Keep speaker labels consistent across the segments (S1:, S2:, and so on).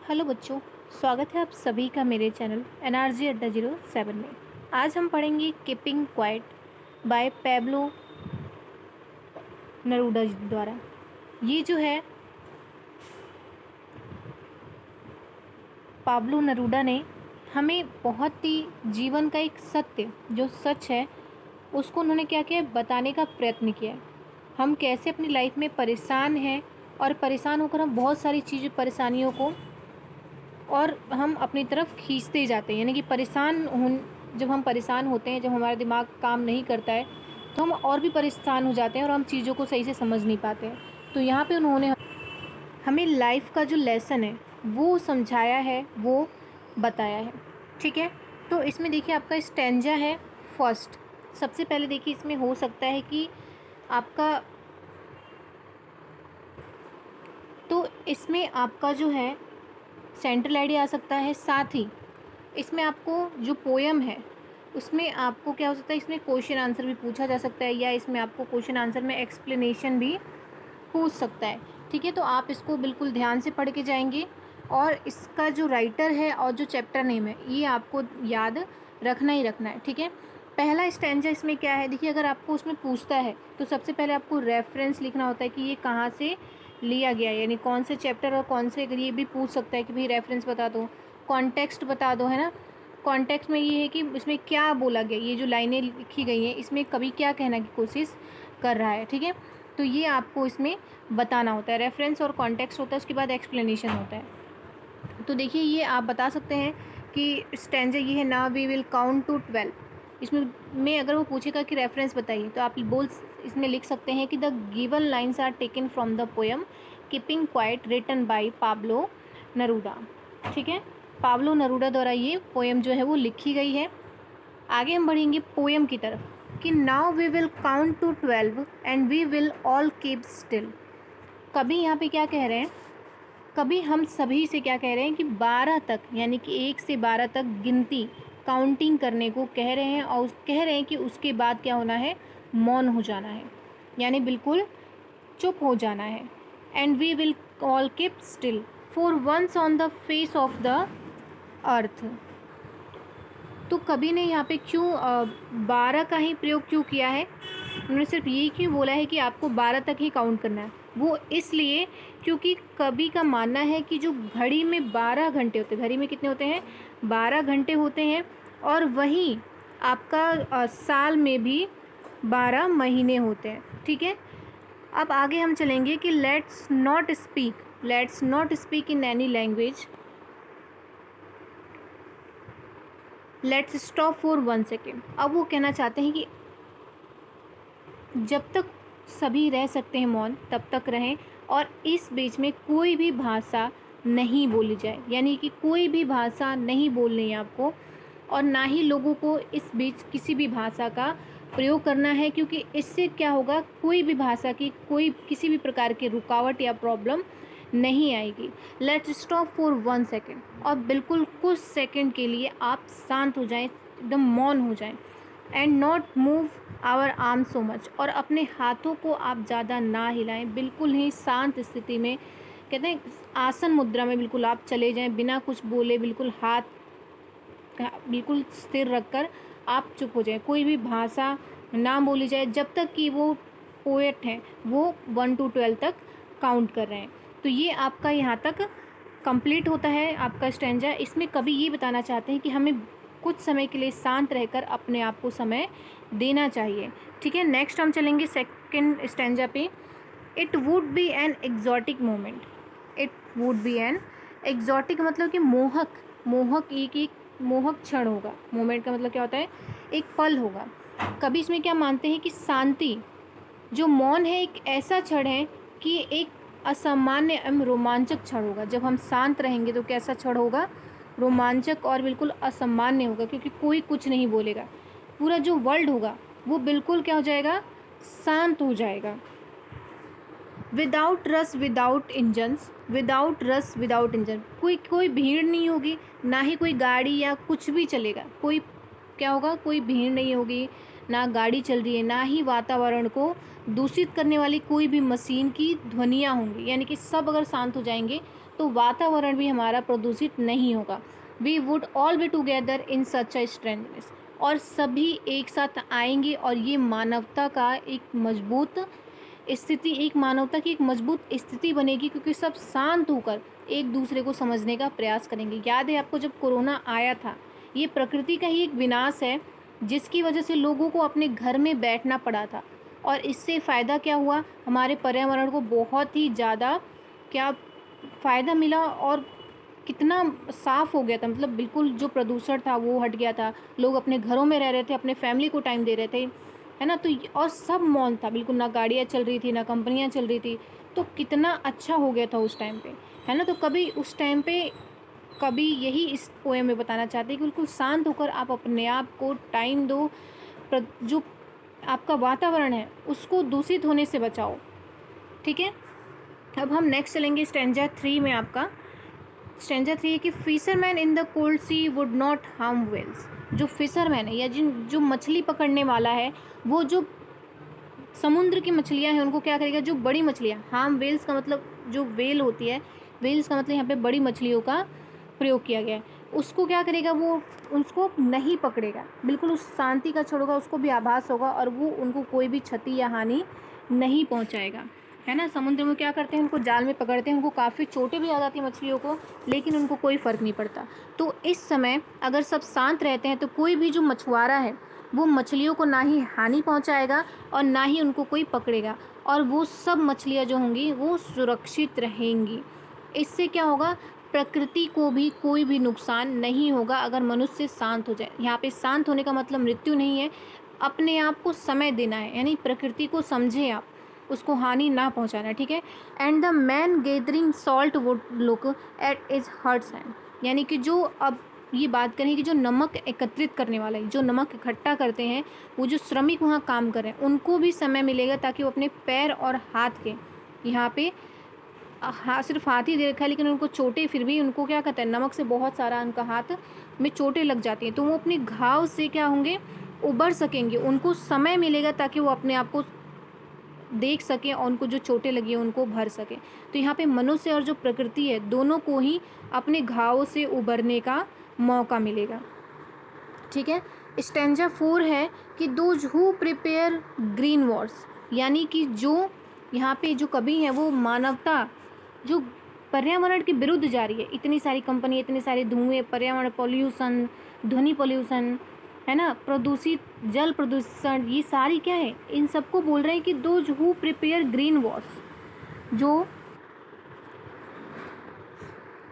S1: Hello बच्चों, स्वागत है आप सभी का मेरे चैनल NRG अड्डा 07 में। आज हम पढ़ेंगे कीपिंग क्वाइट बाय पैब्लो नरूडा जी द्वारा। ये जो है पाब्लो नरूडा ने हमें बहुत ही जीवन का एक सत्य जो सच है उसको उन्होंने क्या किया बताने का प्रयत्न किया है। हम कैसे अपनी लाइफ में परेशान हैं और परेशान होकर हम बहुत सारी चीज़ें परेशानियों को और हम अपनी तरफ खींचते जाते हैं, यानी कि जब हम परेशान होते हैं, जब हमारा दिमाग काम नहीं करता है तो हम और भी परेशान हो जाते हैं और हम चीज़ों को सही से समझ नहीं पाते हैं। तो यहाँ पे उन्होंने हमें लाइफ का जो लेसन है वो समझाया है, वो बताया है। ठीक है, तो इसमें देखिए आपका स्टैंजा है फर्स्ट। सबसे पहले देखिए इसमें हो सकता है कि आपका इसमें आपका जो है सेंट्रल आइडिया आ सकता है। साथ ही इसमें आपको जो पोयम है उसमें आपको क्या हो सकता है, इसमें क्वेश्चन आंसर भी पूछा जा सकता है या इसमें आपको क्वेश्चन आंसर में एक्सप्लेनेशन भी पूछ सकता है। ठीक है, तो आप इसको बिल्कुल ध्यान से पढ़ के जाएंगे और इसका जो राइटर है और जो चैप्टर नेम है ये आपको याद रखना ही रखना है। ठीक है, पहला स्टैंजा इसमें क्या है, देखिए अगर आपको उसमें पूछता है तो सबसे पहले आपको रेफरेंस लिखना होता है कि ये कहाँ से लिया गया है, यानी कौन से चैप्टर और कौन से, अगर ये भी पूछ सकता है कि भाई रेफरेंस बता दो, कॉन्टेक्स्ट बता दो, है ना। कॉन्टेक्स्ट में ये है कि इसमें क्या बोला गया, ये जो लाइनें लिखी गई हैं इसमें कभी क्या कहने की कोशिश कर रहा है। ठीक है, तो ये आपको इसमें बताना होता है। रेफरेंस और कॉन्टेक्स्ट होता है, उसके बाद एक्सप्लेनेशन होता है। तो देखिए ये आप बता सकते हैं कि स्टैंजा ये है, now we will count to 12। इसमें अगर वो पूछेगा कि रेफरेंस बताइए तो आप इसमें लिख सकते हैं कि the given lines are taken from the poem keeping quiet written by Pablo Neruda. ठीक है, पाब्लो नरूडा द्वारा ये पोएम जो है वो लिखी गई है। आगे हम बढ़ेंगे पोएम की तरफ कि now we will count to 12 and we will all keep still. कभी यहाँ पे क्या कह रहे हैं, कभी हम सभी से क्या कह रहे हैं कि 12 तक, यानी कि 1 से 12 तक गिनती काउंटिंग करने को कह रहे हैं और कह रहे हैं कि उसके बाद क्या होना है, मौन हो जाना है, यानी बिल्कुल चुप हो जाना है। And we will all keep still for once on the face of the earth. तो कभी ने यहाँ पे क्यों 12 का ही प्रयोग क्यों किया है, उन्होंने सिर्फ ये क्यों बोला है कि आपको 12 तक ही काउंट करना है, वो इसलिए क्योंकि कभी का मानना है कि जो घड़ी में 12 घंटे होते हैं, घड़ी में कितने होते हैं, 12 घंटे होते हैं, और वहीं आपका साल में भी 12 महीने होते हैं। ठीक है, अब आगे हम चलेंगे कि let's not speak in any language, let's stop for 1 second. अब वो कहना चाहते हैं कि जब तक सभी रह सकते हैं मौन तब तक रहें और इस बीच में कोई भी भाषा नहीं बोली जाए, यानी कि कोई भी भाषा नहीं बोलनी है आपको और ना ही लोगों को इस बीच किसी भी भाषा का प्रयोग करना है, क्योंकि इससे क्या होगा, कोई भी भाषा की कोई किसी भी प्रकार की रुकावट या प्रॉब्लम नहीं आएगी। लेट्स स्टॉप फॉर 1 सेकेंड, और बिल्कुल कुछ सेकंड के लिए आप शांत हो जाएं, एकदम मौन हो जाएं। And not move our arm so much, और अपने हाथों को आप ज़्यादा ना हिलाएं, बिल्कुल ही शांत स्थिति में, कहते हैं आसन मुद्रा में बिल्कुल आप चले जाएं, बिना कुछ बोले बिल्कुल हाथ बिल्कुल स्थिर रखकर आप चुप हो जाएं, कोई भी भाषा ना बोली जाए जब तक कि वो पोएट हैं वो 1 to 12 तक काउंट कर रहे हैं। तो ये आपका यहाँ तक कंप्लीट होता है आपका स्टैंजा। इसमें कभी ये बताना चाहते हैं कि हमें कुछ समय के लिए शांत रहकर अपने आप को समय देना चाहिए। ठीक है, नेक्स्ट हम चलेंगे सेकंड स्टैंजा पे। It would be an exotic moment, it would be an exotic मतलब कि एक मोहक क्षण होगा। मोमेंट का मतलब क्या होता है, एक पल होगा। कभी इसमें क्या मानते हैं कि शांति जो मौन है एक ऐसा क्षण है कि एक असामान्य एवं रोमांचक क्षण होगा। जब हम शांत रहेंगे तो कैसा क्षण होगा, रोमांचक और बिल्कुल असामान्य होगा, क्योंकि कोई कुछ नहीं बोलेगा, पूरा जो वर्ल्ड होगा वो बिल्कुल क्या हो जाएगा, शांत हो जाएगा। विदाउट रस विदाउट इंजन, कोई भीड़ नहीं होगी, ना ही कोई गाड़ी या कुछ भी चलेगा, कोई क्या होगा, कोई भीड़ नहीं होगी, ना गाड़ी चल रही है, ना ही वातावरण को दूषित करने वाली कोई भी मशीन की ध्वनियाँ होंगी, यानी कि सब अगर शांत हो जाएंगे तो वातावरण भी हमारा प्रदूषित नहीं होगा। We would all be together in such a strangeness, और सभी एक साथ आएंगे और ये मानवता का एक मजबूत स्थिति, एक मानवता की एक मजबूत स्थिति बनेगी, क्योंकि सब शांत होकर एक दूसरे को समझने का प्रयास करेंगे। याद है आपको जब कोरोना आया था, ये प्रकृति का ही एक विनाश है जिसकी वजह से लोगों को अपने घर में बैठना पड़ा था, और इससे फ़ायदा क्या हुआ, हमारे पर्यावरण को बहुत ही ज़्यादा क्या फ़ायदा मिला, और कितना साफ़ हो गया था, मतलब बिल्कुल जो प्रदूषण था वो हट गया था, लोग अपने घरों में रह रहे थे, अपने फैमिली को टाइम दे रहे थे, है ना। तो और सब मौन था बिल्कुल, ना गाड़ियाँ चल रही थी, ना कंपनियाँ चल रही थी, तो कितना अच्छा हो गया था उस टाइम पे, है ना। तो कभी उस टाइम पे कभी यही इस पोएम में बताना चाहते हैं कि बिल्कुल शांत होकर आप अपने आप को टाइम दो, जो आपका वातावरण है उसको दूषित होने से बचाओ, ठीक है। अब हम नेक्स्ट चलेंगे स्टैंजा 3 में। आपका स्टैंजा 3 है कि fisherman in the cold sea would not harm whales. जो फिशरमैन है या जो मछली पकड़ने वाला है, वो जो समुद्र की मछलियां हैं उनको क्या करेगा, जो बड़ी मछलियां, हार्म वेल्स का मतलब जो वेल होती है, वेल्स का मतलब यहाँ पे बड़ी मछलियों का प्रयोग किया गया है, उसको क्या करेगा, वो उसको नहीं पकड़ेगा, बिल्कुल उस शांति का छोड़ेगा, उसको भी आभास होगा और वो उनको कोई भी क्षति या हानि नहीं पहुँचाएगा, है ना। समुद्र में क्या करते हैं, उनको जाल में पकड़ते हैं, उनको काफ़ी चोटें भी आ जाती हैं मछलियों को, लेकिन उनको कोई फ़र्क नहीं पड़ता। तो इस समय अगर सब शांत रहते हैं तो कोई भी जो मछुआरा है वो मछलियों को ना ही हानि पहुंचाएगा और ना ही उनको कोई पकड़ेगा, और वो सब मछलियां जो होंगी वो सुरक्षित रहेंगी। इससे क्या होगा, प्रकृति को भी कोई भी नुकसान नहीं होगा अगर मनुष्य शांत हो जाए। यहाँ पे शांत होने का मतलब मृत्यु नहीं है, अपने आप को समय देना है, यानी प्रकृति को समझे आप, उसको हानि ना पहुंचाना, ठीक है। And the man gathering salt would look at is hurts hand, यानी कि जो अब ये बात करें कि जो नमक एकत्रित करने वाला है, जो नमक इकट्ठा करते हैं, वो जो श्रमिक वहाँ काम कर रहे हैं उनको भी समय मिलेगा ताकि वो अपने पैर और हाथ के, यहाँ पे हाँ सिर्फ हाथ ही दे रखा है लेकिन उनको चोटें, फिर भी उनको क्या कहते हैं, नमक से बहुत सारा उनका हाथ में चोटें लग जाती हैं, तो वो अपने घाव से क्या होंगे, उबर सकेंगे, उनको समय मिलेगा ताकि वो अपने आप को देख सकें और उनको जो चोटें लगी हैं उनको भर सकें। तो यहाँ पे मनुष्य और जो प्रकृति है दोनों को ही अपने घावों से उबरने का मौका मिलेगा, ठीक है। स्टैंजा 4 है कि those who prepare green Wars, यानी कि जो यहाँ पे जो कवि है वो मानवता जो पर्यावरण के विरुद्ध जा रही है, इतनी सारी कंपनी, इतने सारे धुएं, पर्यावरण पॉल्यूशन, ध्वनि पॉल्यूशन, है ना, प्रदूषित जल प्रदूषण, ये सारी क्या है, इन सबको बोल रहे हैं कि those who prepare green wars, जो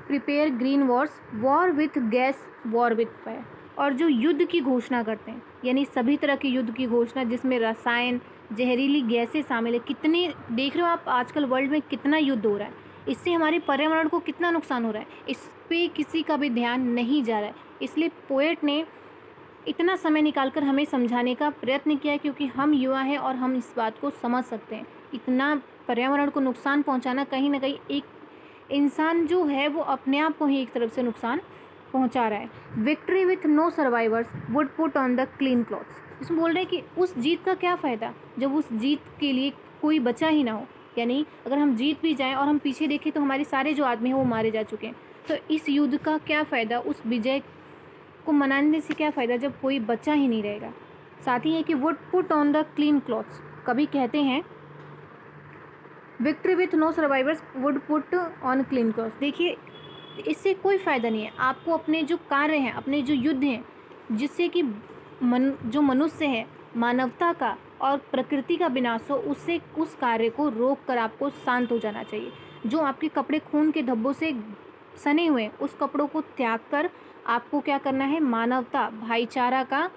S1: prepare green wars, war with gas, war with fire, और जो युद्ध की घोषणा करते हैं, यानी सभी तरह के युद्ध की घोषणा जिसमें रसायन, जहरीली गैसें शामिल है। कितने देख रहे हो आप आजकल वर्ल्ड में कितना युद्ध हो रहा है, इससे हमारे पर्यावरण को कितना नुकसान हो रहा है, इस पे किसी का भी ध्यान नहीं जा रहा है। इसलिए पोएट ने इतना समय निकालकर हमें समझाने का प्रयत्न किया है, क्योंकि हम युवा हैं और हम इस बात को समझ सकते हैं। इतना पर्यावरण को नुकसान पहुंचाना कहीं ना कहीं एक इंसान जो है वो अपने आप को ही एक तरफ से नुकसान पहुंचा रहा है। Victory with no survivors would put on the clean clothes, इसमें बोल रहे हैं कि उस जीत का क्या फ़ायदा जब उस जीत के लिए कोई बचा ही ना हो, यानी अगर हम जीत भी जाएं और हम पीछे देखें तो हमारे सारे जो आदमी हैं वो मारे जा चुके हैं, तो इस युद्ध का क्या फ़ायदा, उस विजय को मनाने से क्या फ़ायदा जब कोई बचा ही नहीं रहेगा। साथ ही है कि would put on the clean clothes, कभी कहते हैं victory with no survivors would put on clean clothes. देखिए इससे कोई फ़ायदा नहीं है, आपको अपने जो कार्य हैं, अपने जो युद्ध हैं, जिससे कि जो मनुष्य है, मानवता का और प्रकृति का विनाश हो, उससे उस कार्य को रोक कर आपको शांत हो जाना चाहिए। जो आपके कपड़े खून के धब्बों से सने हुए हैं उस कपड़ों को त्याग कर आपको क्या करना है, मानवता, भाईचारा का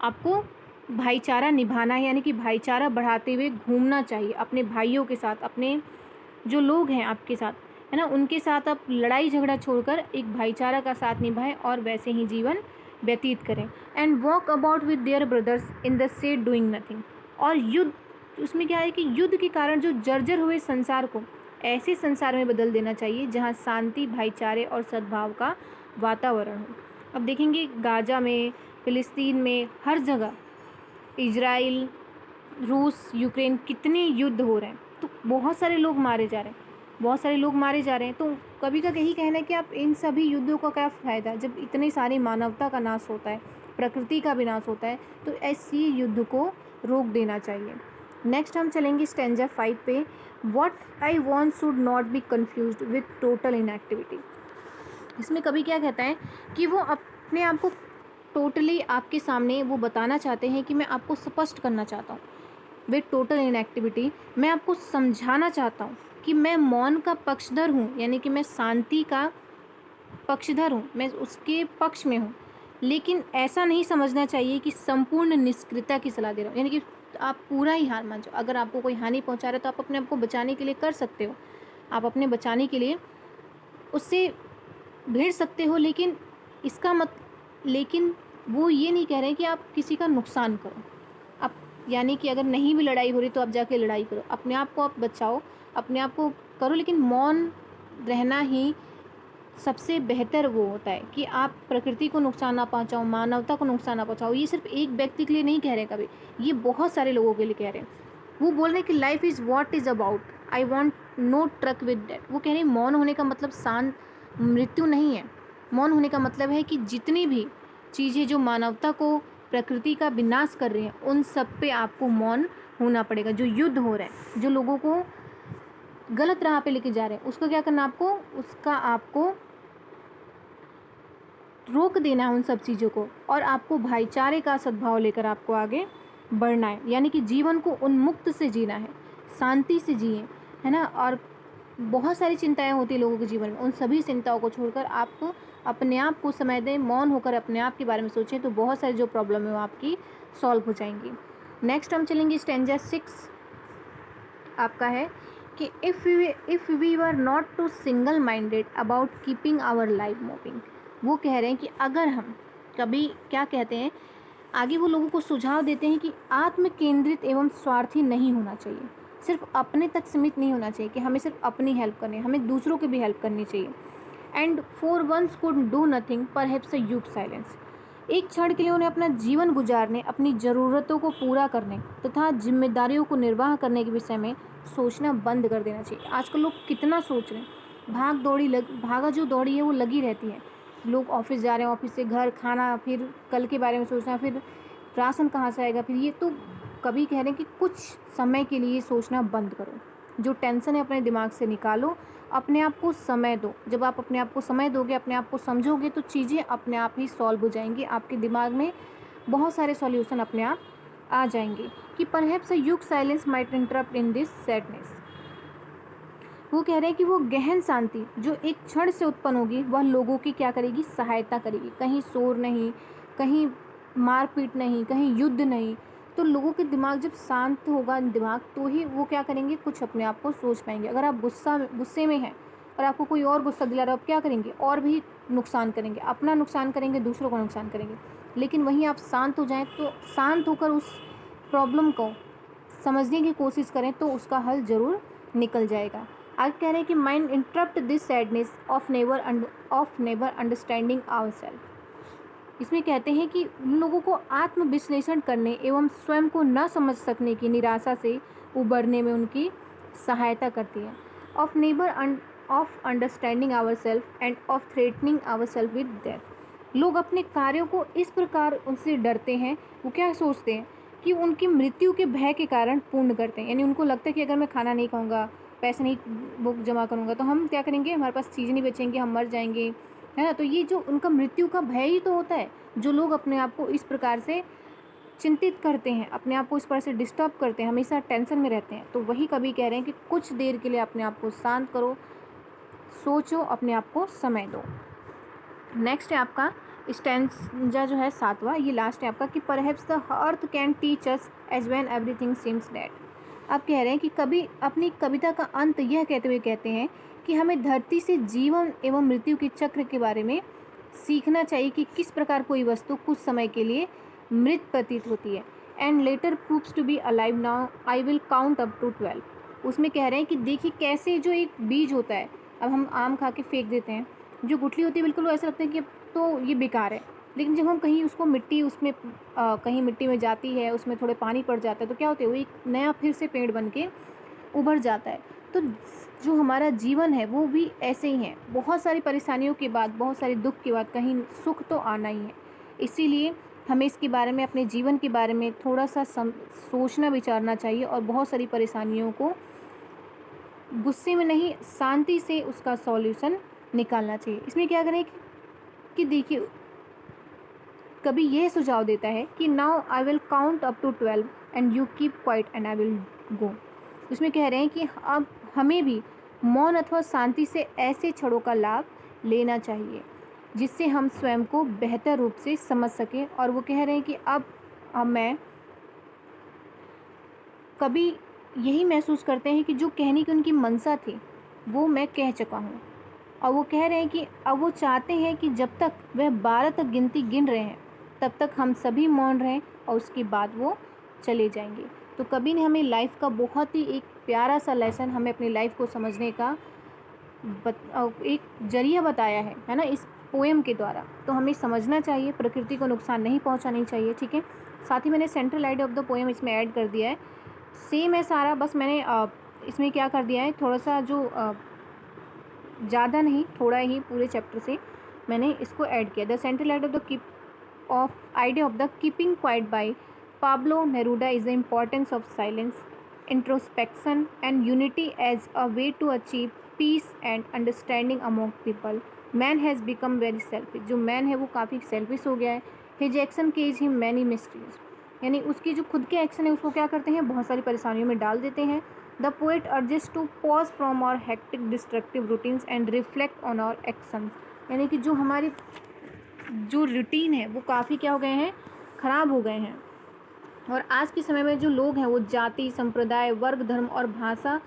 S1: आपको भाईचारा निभाना है, यानी कि भाईचारा बढ़ाते हुए घूमना चाहिए अपने भाइयों के साथ, अपने जो लोग हैं आपके साथ, है ना, उनके साथ आप लड़ाई झगड़ा छोड़कर एक भाईचारा का साथ निभाएं और वैसे ही जीवन व्यतीत करें। And walk about with their brothers in the shade doing nothing, और युद्ध, उसमें क्या है कि युद्ध के कारण जो जर्जर हुए संसार को ऐसे संसार में बदल देना चाहिए जहाँ शांति, भाईचारे और सद्भाव का वातावरण हो। अब देखेंगे गाजा में, फिलिस्तीन में, हर जगह, इजराइल, रूस, यूक्रेन, कितने युद्ध हो रहे हैं, तो बहुत सारे लोग मारे जा रहे हैं। बहुत सारे लोग मारे जा रहे हैं। तो कवि का यही कहना है कि आप इन सभी युद्धों का क्या फ़ायदा, जब इतने सारी मानवता का नाश होता है, प्रकृति का विनाश होता है, तो ऐसी युद्ध को रोक देना चाहिए। नेक्स्ट हम चलेंगे स्टैंजा 5 पे। What I want should not be confused with total inactivity. इसमें कवि क्या कहता है कि वो अपने आप को टोटली आपके सामने वो बताना चाहते हैं कि मैं आपको स्पष्ट करना चाहता हूँ विद टोटल इनएक्टिविटी। मैं आपको समझाना चाहता हूँ कि मैं मौन का पक्षधर हूँ, यानी कि मैं शांति का पक्षधर हूँ, मैं उसके पक्ष में हूँ। लेकिन ऐसा नहीं समझना चाहिए कि संपूर्ण निष्क्रियता की सलाह दे रहा हूँ, यानी कि आप पूरा ही हार मान जाओ। अगर आपको कोई हानि पहुँचा रहा है तो आप अपने आप को बचाने के लिए कर सकते हो, आप अपने बचाने के लिए उससे भिड़ सकते हो, लेकिन वो ये नहीं कह रहे कि आप किसी का नुकसान करो। आप यानी कि अगर नहीं भी लड़ाई हो रही तो आप जाके लड़ाई करो, अपने आप को आप बचाओ, अपने आप को करो, लेकिन मौन रहना ही सबसे बेहतर वो होता है कि आप प्रकृति को नुकसान ना पहुंचाओ, मानवता को नुकसान ना पहुंचाओ। ये सिर्फ एक व्यक्ति के लिए नहीं कह रहे कभी, ये बहुत सारे लोगों के लिए कह रहे हैं। वो बोल रहे हैं कि life is what is about, I want no truck with that. वो कह रहे हैं मौन होने का मतलब शांत मृत्यु नहीं है। मौन होने का मतलब है कि जितनी भी चीज़ें जो मानवता को, प्रकृति का विनाश कर रही हैं, उन सब पे आपको मौन होना पड़ेगा। जो युद्ध हो रहा है, जो लोगों को गलत राह पे लेके जा रहे हैं, उसको क्या करना आपको, उसका आपको रोक देना है उन सब चीज़ों को, और आपको भाईचारे का सद्भाव लेकर आपको आगे बढ़ना है। यानी कि जीवन को उन्मुक्त से जीना है, शांति से जिए, है ना। और बहुत सारी चिंताएं होती है लोगों के जीवन में, उन सभी चिंताओं को छोड़कर आपको अपने आप को समय दें, मौन होकर अपने आप के बारे में सोचें, तो बहुत सारी जो प्रॉब्लम है वो आपकी सॉल्व हो जाएंगी। नेक्स्ट हम चलेंगे स्टैंजा 6 आपका है कि if we were not too single minded about keeping our life moving. वो कह रहे हैं कि अगर हम कभी, क्या कहते हैं आगे, वो लोगों को सुझाव देते हैं कि आत्म केंद्रित एवं स्वार्थी नहीं होना चाहिए, सिर्फ अपने तक सीमित नहीं होना चाहिए कि हमें सिर्फ अपनी हेल्प करनी है, हमें दूसरों की भी हेल्प करनी चाहिए। And for once could do nothing perhaps a huge silence. एक क्षण के लिए उन्हें अपना जीवन गुजारने, अपनी ज़रूरतों को पूरा करने तथा जिम्मेदारियों को निर्वाह करने के विषय में सोचना बंद कर देना चाहिए। आजकल लोग कितना सोच रहे हैं, भागा जो दौड़ी है वो लगी रहती है। लोग ऑफिस जा रहे हैं, ऑफिस से घर, खाना, फिर कल के बारे में सोचना, फिर राशन कहाँ से आएगा, फिर ये तो कभी कह रहे हैं कि कुछ समय के लिए सोचना बंद करो, जो टेंशन है अपने दिमाग से निकालो, अपने आप को समय दो। जब आप अपने आप को समय दोगे, अपने आप को समझोगे, तो चीज़ें अपने आप ही सॉल्व हो जाएंगी। आपके दिमाग में बहुत सारे सॉल्यूशन अपने आप आ जाएंगे। कि perhaps a huge silence might interrupt in this sadness. वो कह रहे हैं कि वो गहन शांति जो एक क्षण से उत्पन्न होगी, वह लोगों की क्या करेगी, सहायता करेगी। कहीं शोर नहीं, कहीं मारपीट नहीं, कहीं युद्ध नहीं। तो लोगों के दिमाग जब शांत होगा दिमाग, तो ही वो क्या करेंगे, कुछ अपने आप को सोच पाएंगे। अगर आप गुस्से में हैं और आपको कोई और गुस्सा दिला रहा है, आप क्या करेंगे, और भी नुकसान करेंगे, अपना नुकसान करेंगे, दूसरों का नुकसान करेंगे। लेकिन वहीं आप शांत हो जाएं, तो शांत होकर उस प्रॉब्लम को समझने की कोशिश करें, तो उसका हल ज़रूर निकल जाएगा। आगे कह रहे हैं कि mind interrupt this sadness of never understanding our self. इसमें कहते हैं कि लोगों को आत्मविश्लेषण करने एवं स्वयं को न समझ सकने की निराशा से उबरने में उनकी सहायता करती है। Of understanding our self and of threatening our self with death. लोग अपने कार्यों को इस प्रकार उनसे डरते हैं, वो क्या सोचते हैं कि उनकी मृत्यु के भय के कारण पूर्ण करते हैं। यानी उनको लगता है कि अगर मैं खाना नहीं खाऊंगा, पैसे नहीं बुक जमा करूंगा, तो हम क्या करेंगे, हमारे पास चीज़ नहीं बचेंगे, हम मर जाएंगे, है ना। तो ये जो उनका मृत्यु का भय ही तो होता है। जो लोग अपने आप को इस प्रकार से चिंतित करते हैं, अपने आप को इस प्रकार से डिस्टर्ब करते हैं, हमेशा टेंशन में रहते हैं, तो वही कभी कह रहे हैं कि कुछ देर के लिए अपने आप को शांत करो, सोचो, अपने आप को समय दो। नेक्स्ट है आपका स्टैंजा जो है 7वां, ये लास्ट है आपका, कि perhaps the earth can teach us as when everything seems dead. आप कह रहे हैं कि कभी अपनी कविता का अंत यह कहते हुए कहते हैं कि हमें धरती से जीवन एवं मृत्यु के चक्र के बारे में सीखना चाहिए कि किस प्रकार कोई वस्तु कुछ समय के लिए मृत प्रतीत होती है। And later proves to be alive, now I will count up to 12। उसमें कह रहे हैं कि देखिए कैसे जो एक बीज होता है, अब हम आम खा के फेंक देते हैं, जो गुठली होती है बिल्कुल वो ऐसा लगता है कि अब तो ये बेकार है। लेकिन जब हम कहीं उसको उसमें कहीं मिट्टी में जाती है, उसमें थोड़े पानी पड़ जाता है, तो क्या होता है, वो एक नया फिर से पेड़ बन के उभर जाता है। तो जो हमारा जीवन है वो भी ऐसे ही है, बहुत सारी परेशानियों के बाद, बहुत सारे दुख के बाद कहीं सुख तो आना ही है। इसीलिए हमें इसके बारे में, अपने जीवन के बारे में थोड़ा सा सोचना विचारना चाहिए और बहुत सारी परेशानियों को गुस्से में नहीं, शांति से उसका सॉल्यूशन निकालना चाहिए। इसमें क्या करें कि देखिए, कभी यह सुझाव देता है कि now I will count up to 12 and you keep quiet and I will go. इसमें कह रहे हैं कि अब हमें भी मौन अथवा शांति से ऐसे क्षणों का लाभ लेना चाहिए जिससे हम स्वयं को बेहतर रूप से समझ सकें। और वो कह रहे हैं कि अब मैं कभी यही महसूस करते हैं कि जो कहने की उनकी मंशा थी वो मैं कह चुका हूँ। और वो कह रहे हैं कि अब वो चाहते हैं कि जब तक वह 12 तक गिनती गिन रहे हैं तब तक हम सभी मौन रहें और उसके बाद वो चले जाएंगे। तो कबीर ने हमें लाइफ का बहुत ही एक प्यारा सा लेसन, हमें अपनी लाइफ को समझने का एक जरिया बताया है ना, इस पोएम के द्वारा। तो हमें समझना चाहिए, प्रकृति को नुकसान नहीं पहुंचानी चाहिए, ठीक है। साथ ही मैंने central idea of the poem इसमें ऐड कर दिया है, सेम है सारा, बस मैंने इसमें क्या कर दिया है, थोड़ा सा जो ज़्यादा नहीं, थोड़ा ही पूरे चैप्टर से मैंने इसको ऐड किया। The central idea of the keeping quiet by Pablo Neruda is the importance of silence, introspection and unity as a way to achieve peace and understanding among people. Man has become very selfish, जो man है वो काफ़ी selfish हो गया है। His action cage him many mysteries, यानी उसकी जो खुद के एक्शन है उसको क्या करते हैं, बहुत सारी परेशानियों में डाल देते हैं। The poet urges to pause from our hectic destructive routines and reflect on our actions, यानी कि जो हमारी जो रूटीन है वो काफ़ी क्या हो गए हैं, ख़राब हो गए हैं। और आज के समय में जो लोग हैं वो जाति, संप्रदाय, वर्ग, धर्म और भाषा,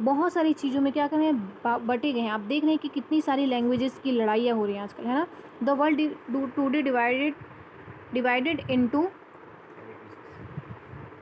S1: बहुत सारी चीज़ों में क्या कर रहे हैं, बटे गए हैं। आप देख रहे हैं कि कितनी सारी लैंग्वेजेस की लड़ाइयाँ हो रही हैं आजकल, है ना। The world today divided into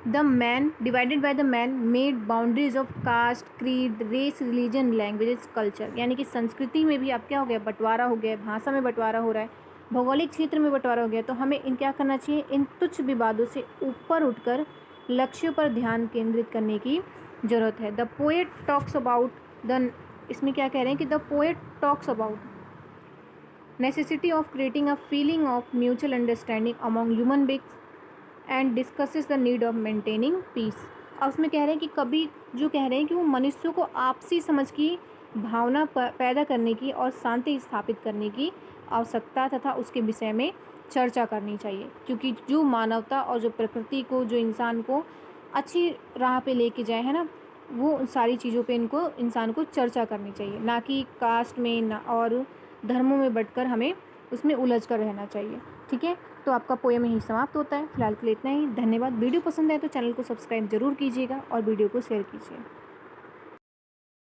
S1: divided by the man made boundaries of caste, creed, race, religion, languages, culture, यानी कि संस्कृति में भी अब क्या हो गया, बंटवारा हो गया, भाषा में बंटवारा हो रहा है, भौगोलिक क्षेत्र में बंटवारा हो गया। तो हमें इन क्या करना चाहिए, इन तुच्छ विवादों से ऊपर उठकर लक्ष्यों पर ध्यान केंद्रित करने की ज़रूरत है। The poet talks about the, इसमें क्या कह रहे हैं कि the poet talks about necessity of creating a feeling of mutual understanding among human beings and discusses the need of maintaining peace. अब उसमें कह रहे हैं कि कभी जो कह रहे हैं कि वो मनुष्यों को आपसी समझ की भावना पैदा करने की और शांति स्थापित करने की आवश्यकता तथा उसके विषय में चर्चा करनी चाहिए, क्योंकि जो मानवता और जो प्रकृति को, जो इंसान को अच्छी राह पे लेके जाए, है ना, वो उन सारी चीज़ों पे इनको इंसान को चर्चा करनी चाहिए, ना कि कास्ट में ना और धर्मों में बंटकर हमें उसमें उलझ कर रहना चाहिए, ठीक है। तो आपका पोएम यहीं समाप्त होता है। फिलहाल के लिए इतना ही, धन्यवाद। वीडियो पसंद आए तो चैनल को सब्सक्राइब जरूर कीजिएगा और वीडियो को शेयर कीजिए।